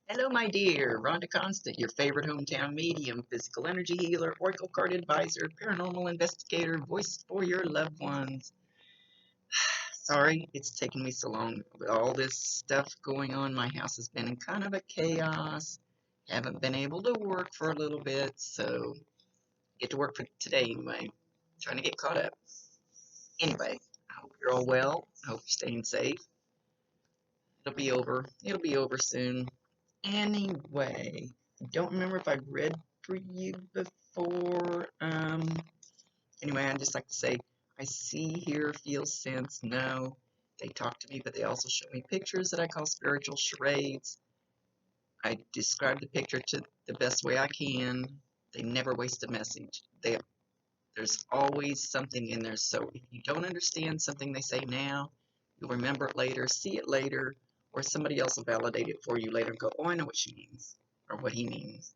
Hello, my dear. Rhonda Constant, your favorite hometown medium, physical energy healer, oracle card advisor, paranormal investigator, voice for your loved ones. Sorry it's taken me so long. With all this stuff going on, my house has been in kind of a chaos. Haven't been able to work for a little bit, so get to work for today anyway. Trying to get caught up. Anyway, I hope you're all well. I hope you're staying safe. It'll be over. It'll be over soon. Anyway, I don't remember if I read for you before. Anyway, I'd just like to say I see, hear, feel, sense, know. They talk to me, but they also show me pictures that I call spiritual charades. I describe the picture to the best way I can. They never waste a message. There's always something in there. So if you don't understand something they say now, you'll remember it later, see it later, or somebody else will validate it for you later and go, oh, I know what she means, or what he means.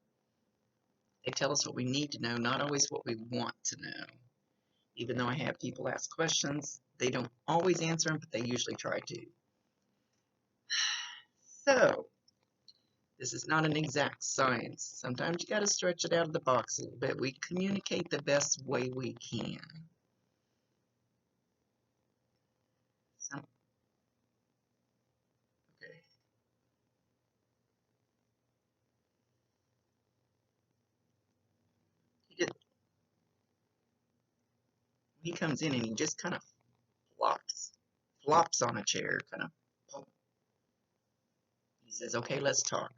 They tell us what we need to know, not always what we want to know. Even though I have people ask questions, they don't always answer them, but they usually try to. So, this is not an exact science. Sometimes you got to stretch it out of the box a little bit. We communicate the best way we can. So, okay. He comes in and he just kind of flops on a chair, kind of. He says, "Okay, let's talk."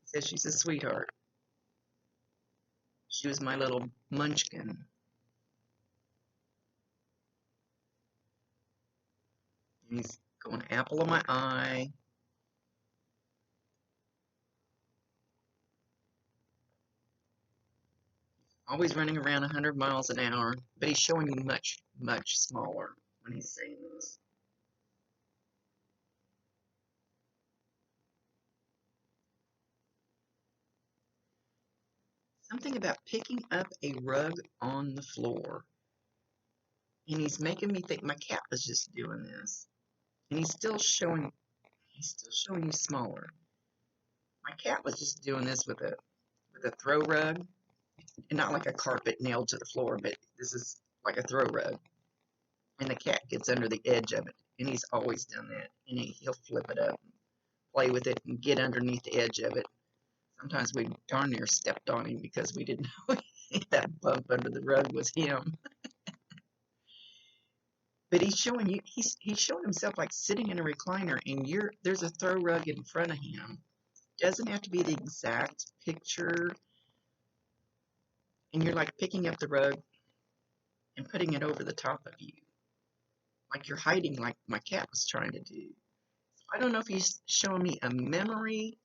He says she's a sweetheart. She was my little munchkin. And he's going apple of my eye. Always running around 100 miles an hour, but he's showing me much, much smaller when he's saying this. Something about picking up a rug on the floor. And he's making me think my cat was just doing this. And he's still showing you smaller. My cat was just doing this with a throw rug, and not like a carpet nailed to the floor, but this is like a throw rug. And the cat gets under the edge of it, and he's always done that. And he'll flip it up, play with it, and get underneath the edge of it. Sometimes we darn near stepped on him because we didn't know that bump under the rug was him. But he's showing you, he's showing himself like sitting in a recliner, and there's a throw rug in front of him. Doesn't have to be the exact picture, and you're like picking up the rug and putting it over the top of you, like you're hiding, like my cat was trying to do. I don't know if he's showing me a memory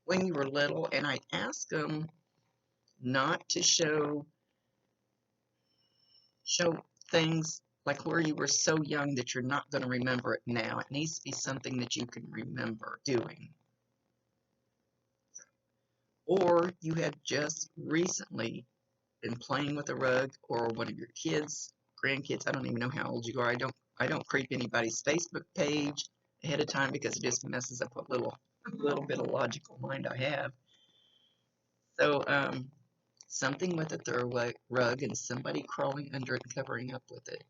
when you were little, and I asked him not to show things like where you were so young that you're not going to remember it now. It needs to be something that you can remember doing. Or you had just recently been playing with a rug, or one of your kids, grandkids. I don't even know how old you are. I don't creep anybody's Facebook page ahead of time because it just messes up what little bit of logical mind I have. So something with a throw rug and somebody crawling under it and covering up with it.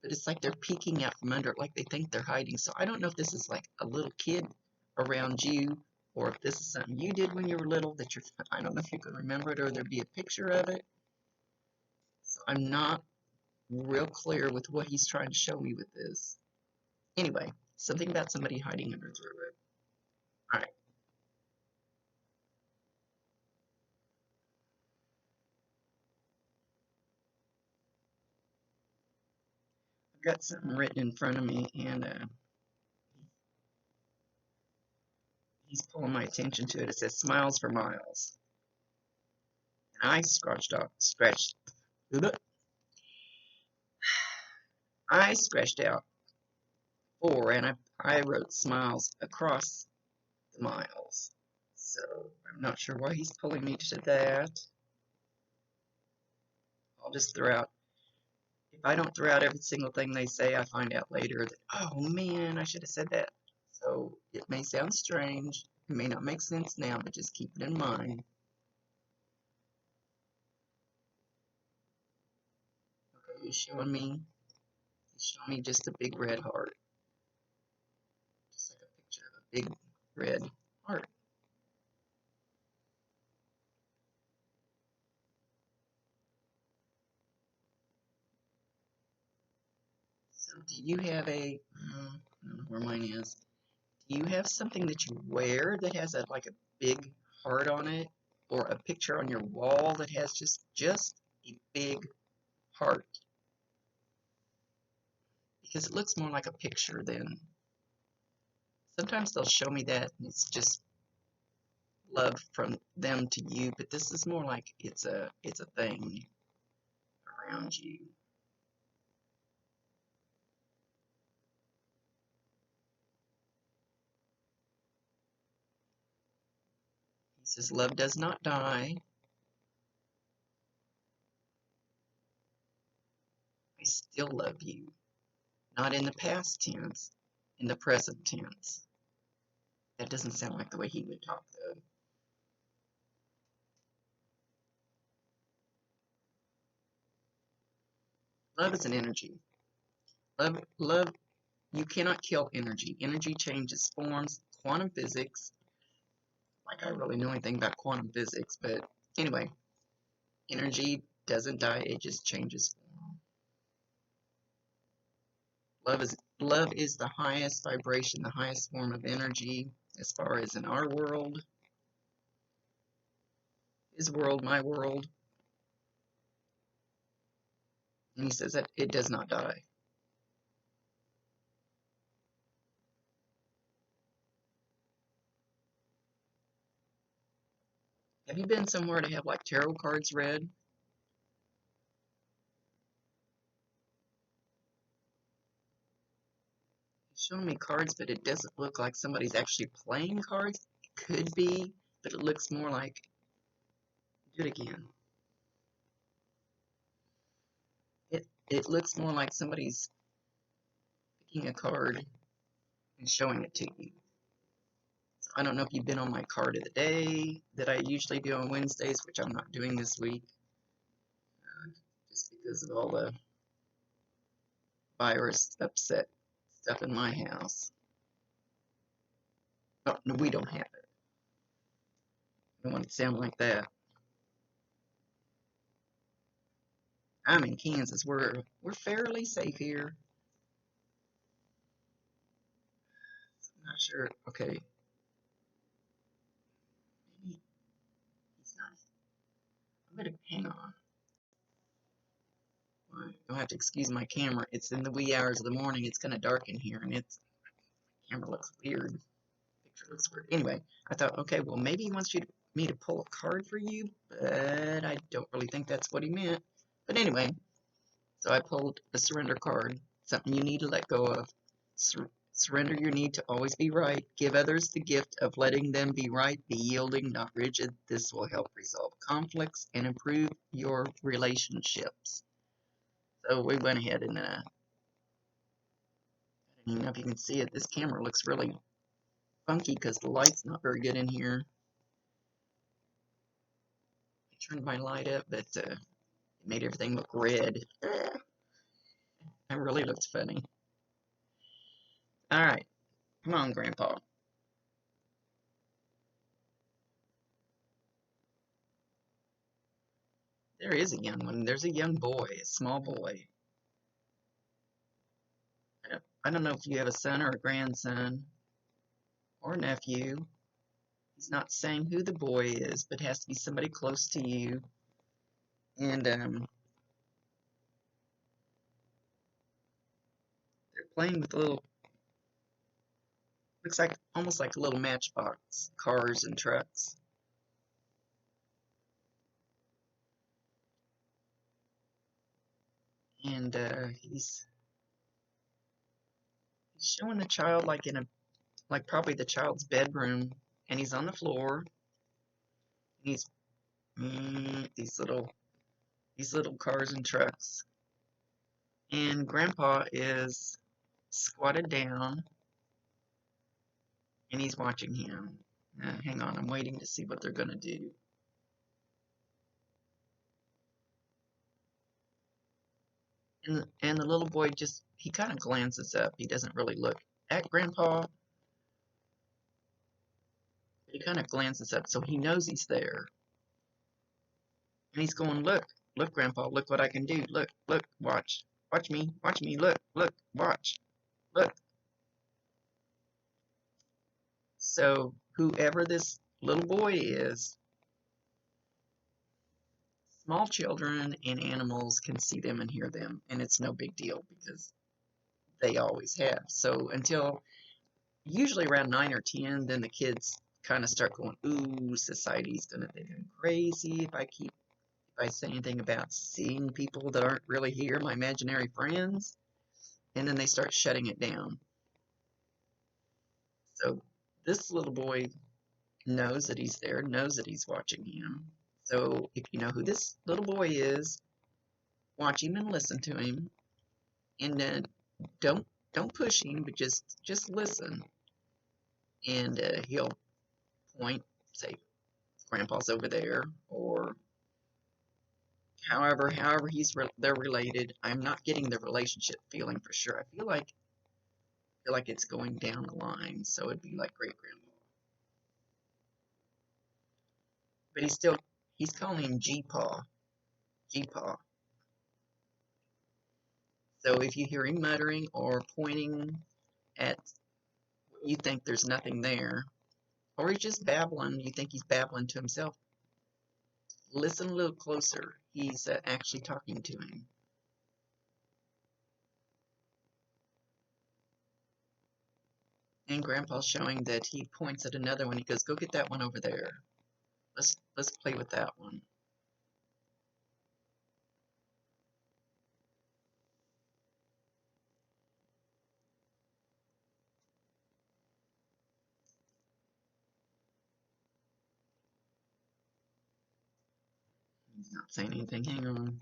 But it's like they're peeking out from under it, like they think they're hiding. So I don't know if this is like a little kid around you, or if this is something you did when you were little that I don't know if you can remember it, or there'd be a picture of it. So I'm not real clear with what he's trying to show me with this. Anyway, something about somebody hiding under through it. All right. I've got something written in front of me, and he's pulling my attention to it. It says "Smiles for Miles." And I scratched out 4, and I wrote "Smiles" across the miles. So I'm not sure why he's pulling me to that. I'll just throw out, If I don't throw out every single thing they say, I find out later that, oh man, I should have said that. So it may sound strange, it may not make sense now, but just keep it in mind. Okay, he's showing me just a big red heart. Just like a picture of a big red heart. So do you have a, I don't know where mine is. Do you have something that you wear that has like a big heart on it? Or a picture on your wall that has just a big heart? Because it looks more like a picture than, sometimes they'll show me that and it's just love from them to you, but this is more like it's a thing around you. He says love does not die. I still love you. Not in the past tense, in the present tense. That doesn't sound like the way he would talk though. Love is an energy. Love, you cannot kill energy. Energy changes forms. Quantum physics, like I really know anything about quantum physics, but anyway, energy doesn't die, it just changes form. Love is the highest vibration, the highest form of energy as far as in our world, his world, my world. And he says that it does not die. Have you been somewhere to have like tarot cards read? He's showing me cards, but it doesn't look like somebody's actually playing cards. It could be, but it looks more like, do it again. It looks more like somebody's picking a card and showing it to you. So I don't know if you've been on my card of the day that I usually do on Wednesdays, which I'm not doing this week, just because of all the virus upset stuff in my house. Oh, no, we don't have it. I don't want it to sound like that. I'm in Kansas. We're fairly safe here. I'm not sure. Okay. Maybe he's not. I'm gonna hang on. You'll have to excuse my camera. It's in the wee hours of the morning. It's kind of dark in here, and it's camera looks weird. Picture looks weird. Anyway, I thought, okay, well maybe he wants me to pull a card for you, but I don't really think that's what he meant. But anyway, so I pulled a surrender card. Something you need to let go of. Surrender your need to always be right. Give others the gift of letting them be right. Be yielding, not rigid. This will help resolve conflicts and improve your relationships. So we went ahead and I don't even know if you can see it. This camera looks really funky because the light's not very good in here. I turned my light up, but it made everything look red. That really looks funny. All right, come on, Grandpa. There is a young one. There's a young boy, a small boy. I don't know if you have a son or a grandson or nephew. He's not saying who the boy is, but it has to be somebody close to you. And they're playing with little, looks like almost like a little matchbox, cars and trucks. And he's showing the child like in a, like probably the child's bedroom, and he's on the floor. And he's these little cars and trucks. And Grandpa is squatted down and he's watching him. Hang on, I'm waiting to see what they're going to do. And the little boy he kind of glances up. He doesn't really look at Grandpa. He kind of glances up, so he knows he's there. And he's going, look, look, Grandpa, look what I can do. Look, look, watch. Watch me, look, look, watch, look. So whoever this little boy is, small children and animals can see them and hear them, and it's no big deal because they always have. So until usually around 9 or 10, then the kids kind of start going, ooh, society's gonna think I'm crazy if I say anything about seeing people that aren't really here, my imaginary friends, and then they start shutting it down. So this little boy knows that he's there, knows that he's watching him. So if you know who this little boy is, watch him and listen to him, and then don't push him, but just listen, and he'll point, say, Grandpa's over there, or however they're related. I'm not getting the relationship feeling for sure. I feel like it's going down the line, so it'd be like great grandpa. But he's calling him G-Paw, G-Paw. So if you hear him muttering or pointing at you think there's nothing there, or he's just babbling, you think he's babbling to himself, listen a little closer. He's actually talking to him. And Grandpa's showing that he points at another one. He goes, go get that one over there. Let's play with that one. He's not saying anything. Hang on.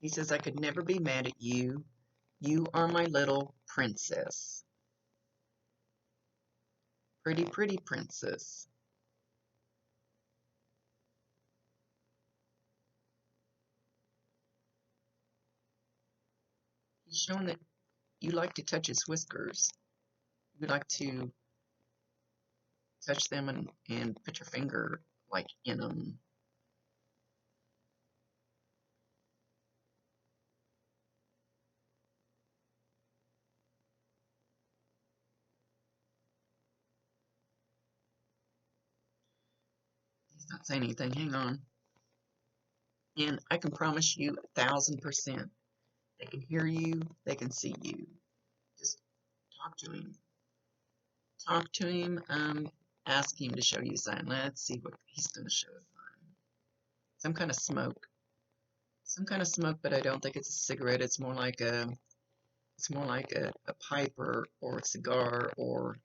He says, I could never be mad at you. You are my little princess. Pretty, pretty princess. He's showing that you like to touch his whiskers. You like to touch them and put your finger like in them. He's not saying anything. Hang on. And I can promise you 1,000%. They can hear you. They can see you. Just talk to him. Talk to him. Ask him to show you a sign. Let's see what he's going to show us. Some kind of smoke. Some kind of smoke, but I don't think it's a cigarette. It's more like a pipe or a cigar or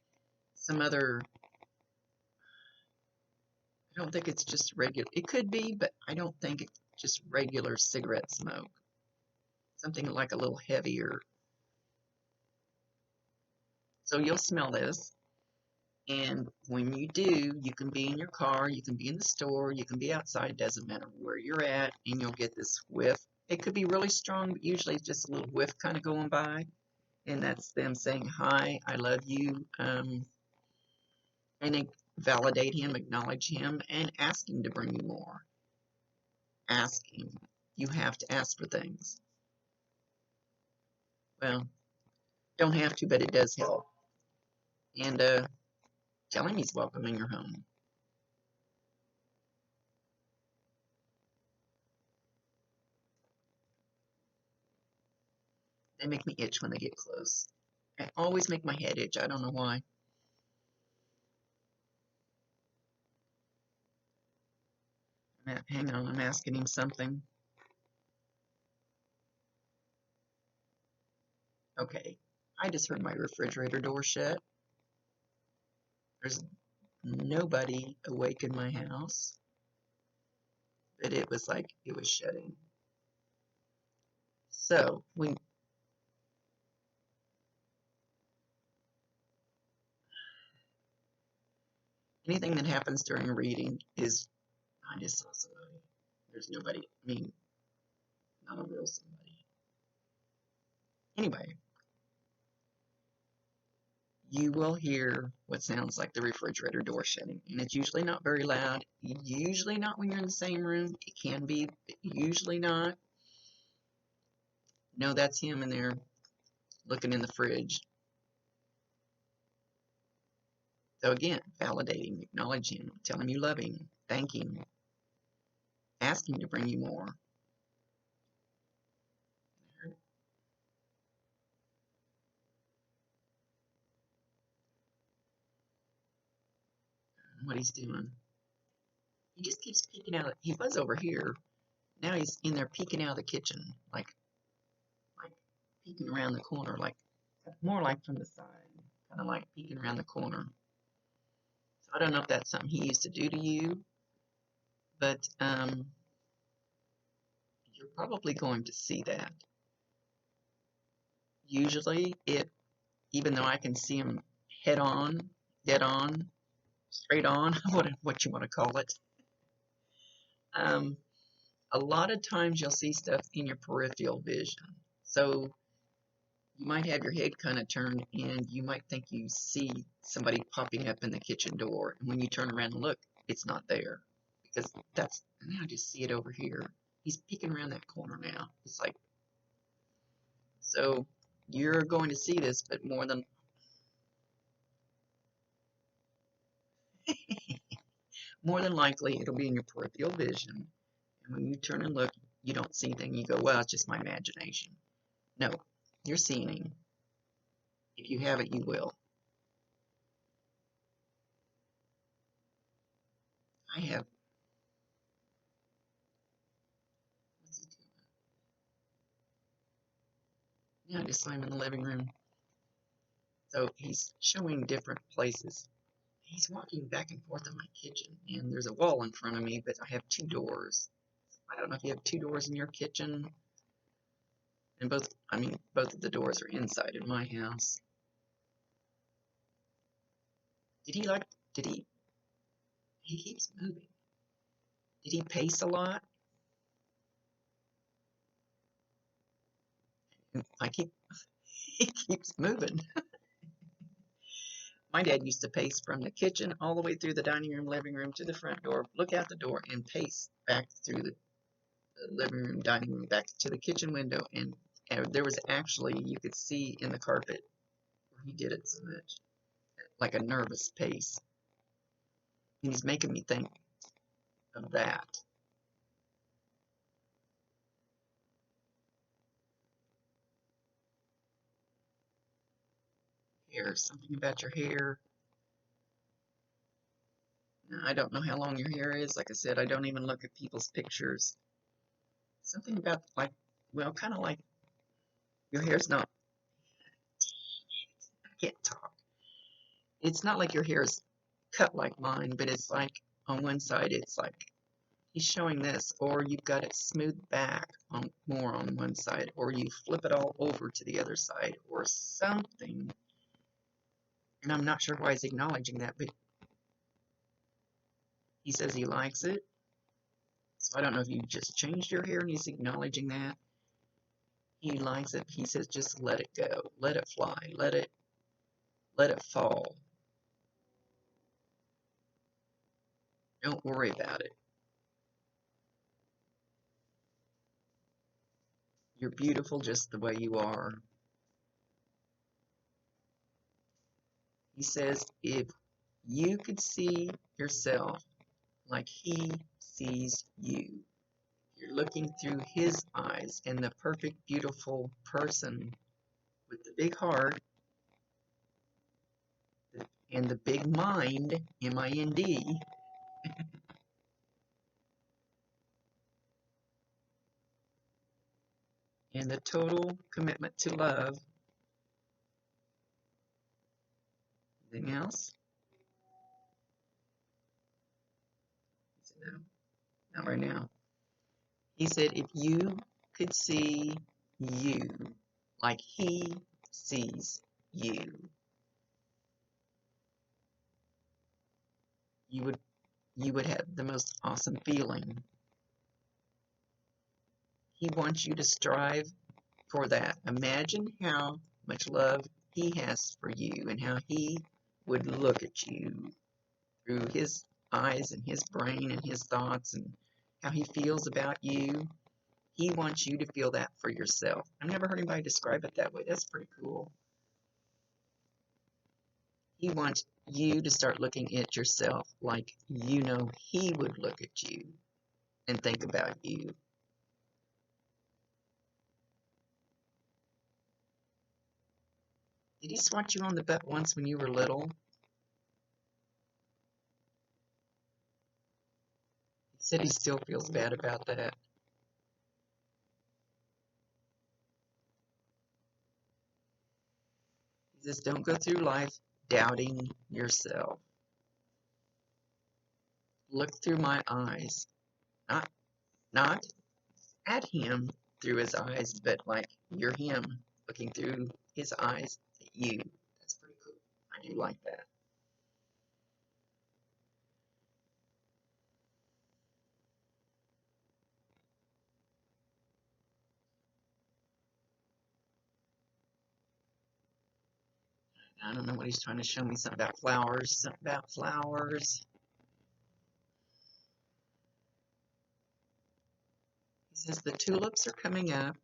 some other. I don't think it's just regular. It could be, but I don't think it's just regular cigarette smoke. Something like a little heavier. So you'll smell this. And when you do, you can be in your car, you can be in the store, you can be outside, doesn't matter where you're at, and you'll get this whiff. It could be really strong, but usually it's just a little whiff kind of going by. And that's them saying, hi, I love you. And they validate him, acknowledge him, and ask him to bring you more. Ask him. You have to ask for things. Well, don't have to, but it does help. And tell him he's welcome in your home. They make me itch when they get close. I always make my head itch. I don't know why. Hang on, I'm asking him something. Okay, I just heard my refrigerator door shut. There's nobody awake in my house, but it was like it was shutting. So anything that happens during reading is, I just saw somebody. There's nobody, I mean, not a real somebody. Anyway, you will hear what sounds like the refrigerator door shutting, and it's usually not very loud. Usually not when you're in the same room. It can be, but usually not. No, that's him in there looking in the fridge. So again, validating, acknowledging, telling him you love him, thanking, asking to bring you more. What he's doing. He just keeps peeking out. He was over here. Now he's in there peeking out of the kitchen, like peeking around the corner, like more like from the side, kind of like peeking around the corner. So I don't know if that's something he used to do to you, but you're probably going to see that. Usually, even though I can see him head on, dead on, straight on, what you want to call it. A lot of times you'll see stuff in your peripheral vision. So you might have your head kind of turned and you might think you see somebody popping up in the kitchen door. And when you turn around and look, it's not there. Because now I just see it over here. He's peeking around that corner now. It's like, so you're going to see this, but more than likely, it'll be in your peripheral vision. And when you turn and look, you don't see anything. You go, well, it's just my imagination. No, you're seeing him. If you have it, you will. I have. What's he doing? Now I just saw him in the living room. So he's showing different places. He's walking back and forth in my kitchen, and there's a wall in front of me, but I have two doors. I don't know if you have two doors in your kitchen. And both of the doors are inside in my house. He keeps moving. Did he pace a lot? He keeps moving. My dad used to pace from the kitchen all the way through the dining room, living room to the front door, look out the door, and pace back through the living room, dining room, back to the kitchen window. And there was actually, you could see in the carpet where he did it so much, like a nervous pace. And he's making me think of that. Hair, something about your hair. Now, I don't know how long your hair is. Like I said, I don't even look at people's pictures. Something about, like, well, kind of like your hair's not, I can't talk. It's not like your hair is cut like mine, but it's like on one side, it's like he's showing this, or you've got it smoothed back on more on one side, or you flip it all over to the other side, or something. And I'm not sure why he's acknowledging that, but he says he likes it. So I don't know if you just changed your hair and he's acknowledging that. He likes it. He says just let it go. Let it fly. Let it fall. Don't worry about it. You're beautiful just the way you are. He says if you could see yourself like he sees you, you're looking through his eyes, and the perfect, beautiful person with the big heart and the big mind, M-I-N-D, and the total commitment to love. Anything else? No, not right now. He said, if you could see you like he sees you, you would you would have the most awesome feeling. He wants you to strive for that. Imagine how much love he has for you and how he would look at you through his eyes and his brain and his thoughts and how he feels about you. He wants you to feel that for yourself. I've never heard anybody describe it that way. That's pretty cool. He wants you to start looking at yourself like you know he would look at you and think about you. Did he swat you on the butt once when you were little? He said he still feels bad about that. He says, don't go through life doubting yourself. Look through my eyes. Not at him through his eyes, but like you're him looking through his eyes at you. That's pretty cool. I do like that. I don't know what he's trying to show me. Something about flowers. Something about flowers. He says the tulips are coming up.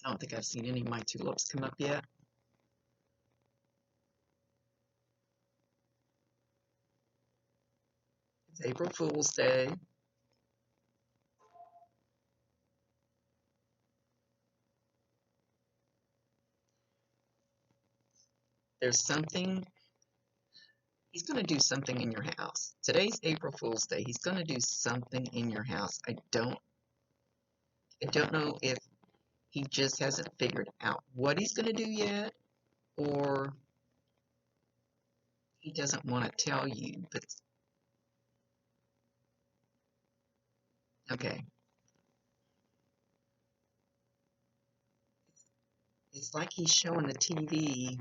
I don't think I've seen any of my tulips come up yet. It's April Fool's Day. There's something, he's going to do something in your house. Today's April Fool's Day. He's going to do something in your house. I don't know if he just hasn't figured out what he's going to do yet, or he doesn't want to tell you. But okay, it's like he's showing the TV.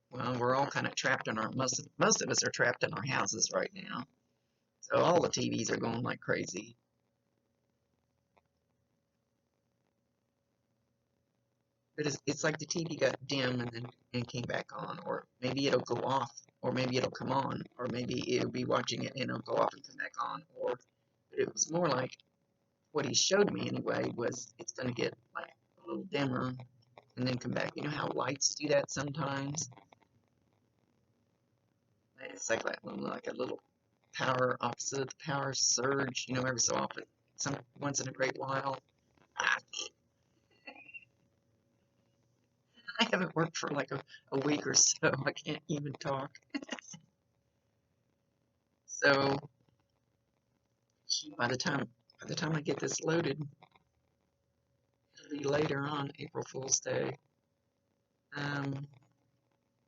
Well, we're all kind of trapped in our most of us are trapped in our houses right now. So all the TVs are going like crazy. But it's like the TV got dim and came back on, or maybe it'll go off, or maybe it'll come on, or maybe it'll be watching it and it'll go off and come back on, or it was more like what he showed me anyway was it's going to get like a little dimmer and then come back. You know how lights do that sometimes? It's like a little power opposite of the power surge, every so often, once in a great while. I haven't worked for like a week or so. I can't even talk. So by the time I get this loaded, it'll be later on April Fool's Day.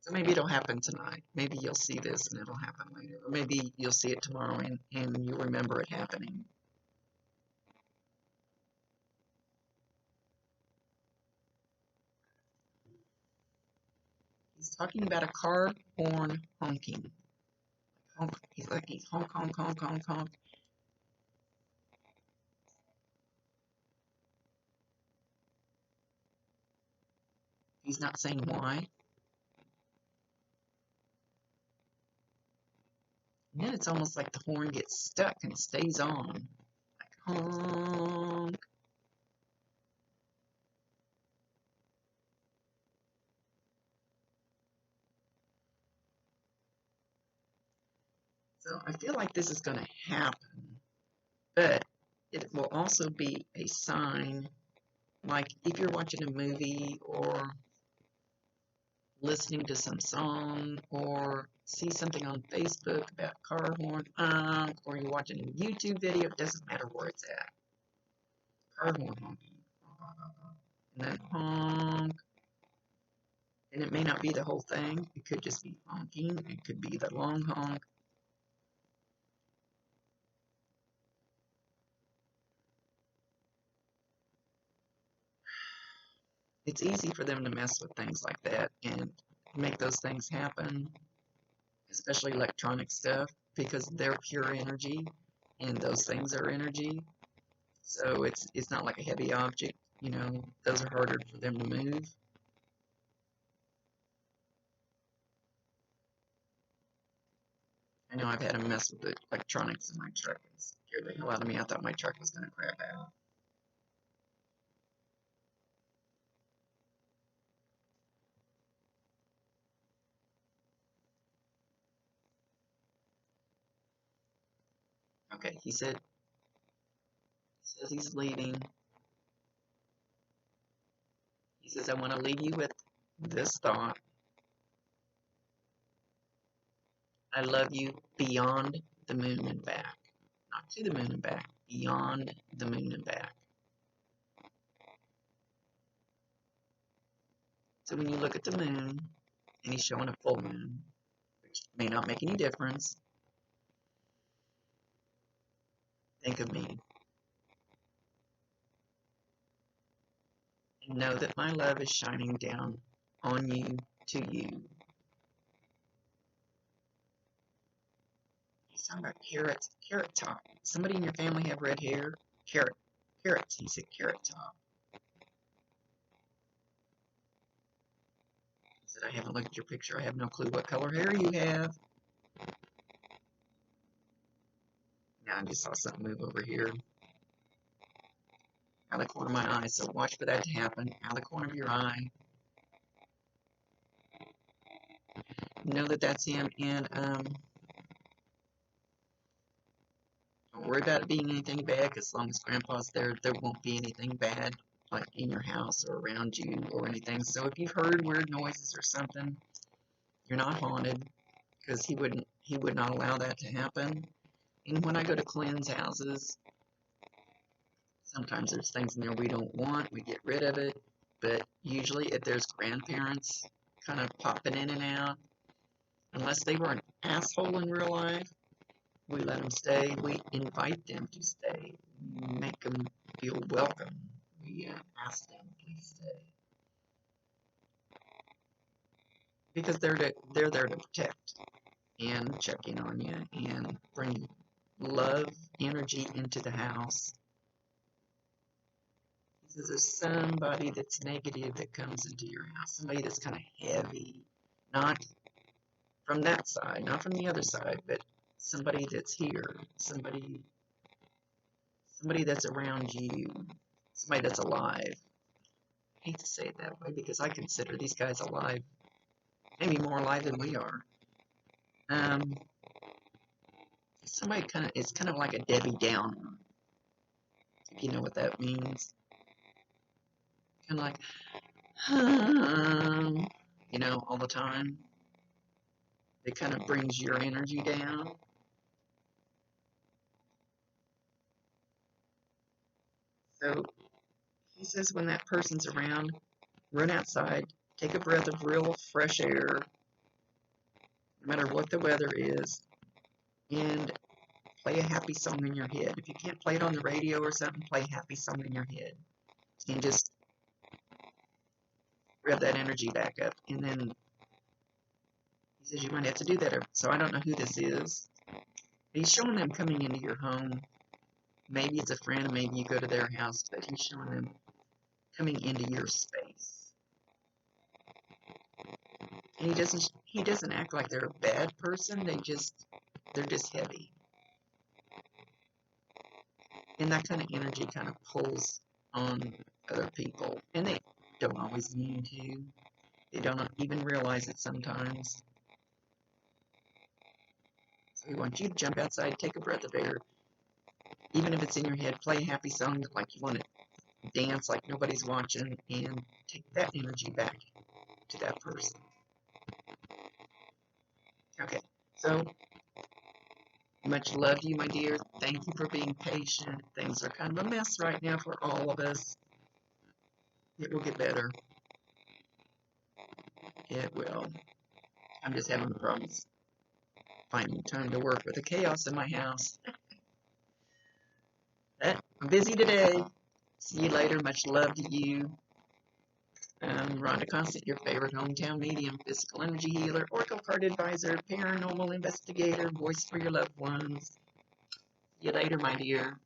So maybe it'll happen tonight. Maybe you'll see this and it'll happen later. Or maybe you'll see it tomorrow and you'll remember it happening. He's talking about a car horn honking. Honk. He's honk, honk, honk, honk, honk. He's not saying why. And then it's almost like the horn gets stuck and stays on. Like honk. So I feel like this is going to happen, but it will also be a sign, like if you're watching a movie or listening to some song or see something on Facebook about car horn honk, or you're watching a YouTube video, it doesn't matter where it's at. Car horn honking. And then honk. And it may not be the whole thing. It could just be honking. It could be the long honk. it's easy for them to mess with things like that and make those things happen, especially electronic stuff, because they're pure energy and those things are energy. So it's not like a heavy object, you know, those are harder for them to move. I know I've had to mess with the electronics in my truck. It scared the hell out of me. I thought my truck was going to crap out. Okay, he says he's leaving. He says, I want to leave you with this thought. I love you beyond the moon and back. Not to the moon and back, beyond the moon and back. So when you look at the moon, and he's showing a full moon, which may not make any difference, think of me. And know that my love is shining down on you, to you. He's talking about carrots, carrot top. Somebody in your family have red hair? Carrots. He said carrot top. He said, I haven't looked at your picture. I have no clue what color hair you have. Now I just saw something move over here. Out of the corner of my eye, so watch for that to happen. Out of the corner of your eye. Know that that's him, and don't worry about it being anything bad, because as long as Grandpa's there, there won't be anything bad, like in your house or around you or anything. So if you've heard weird noises or something, you're not haunted, because he would not allow that to happen. And when I go to cleanse houses, sometimes there's things in there we don't want, we get rid of it, but usually if there's grandparents kind of popping in and out, unless they were an asshole in real life, we let them stay. We invite them to stay. We make them feel welcome. We ask them, please stay. Because they're there to protect and check in on you and bring love, energy into the house. Because there's somebody that's negative that comes into your house. Somebody that's kind of heavy. Not from that side, not from the other side, but somebody that's here, somebody that's around you, somebody that's alive. I hate to say it that way because I consider these guys alive, maybe more alive than we are. Somebody it's kind of like a Debbie Downer, if you know what that means. Kind of like, you know, all the time. It kind of brings your energy down. So he says when that person's around, run outside, take a breath of real fresh air, no matter what the weather is, and play a happy song in your head. If you can't play it on the radio or something, play a happy song in your head. And just rev that energy back up. And then he says you might have to do that. So I don't know who this is. He's showing them coming into your home. Maybe it's a friend, maybe you go to their house, but he's showing them coming into your space. And he doesn't act like they're a bad person, they're just heavy. And that kind of energy kind of pulls on other people. And they don't always mean to. They don't even realize it sometimes. So we want you to jump outside, take a breath of air. Even if it's in your head, play a happy song like you want to dance like nobody's watching, and take that energy back to that person. Okay, so much love to you, my dear. Thank you for being patient. Things are kind of a mess right now for all of us. It will get better. It will. I'm just having problems finding time to work with the chaos in my house. I'm busy today. See you later. Much love to you. Rhonda Constant, your favorite hometown medium, physical energy healer, oracle card advisor, paranormal investigator, voice for your loved ones. See you later, my dear.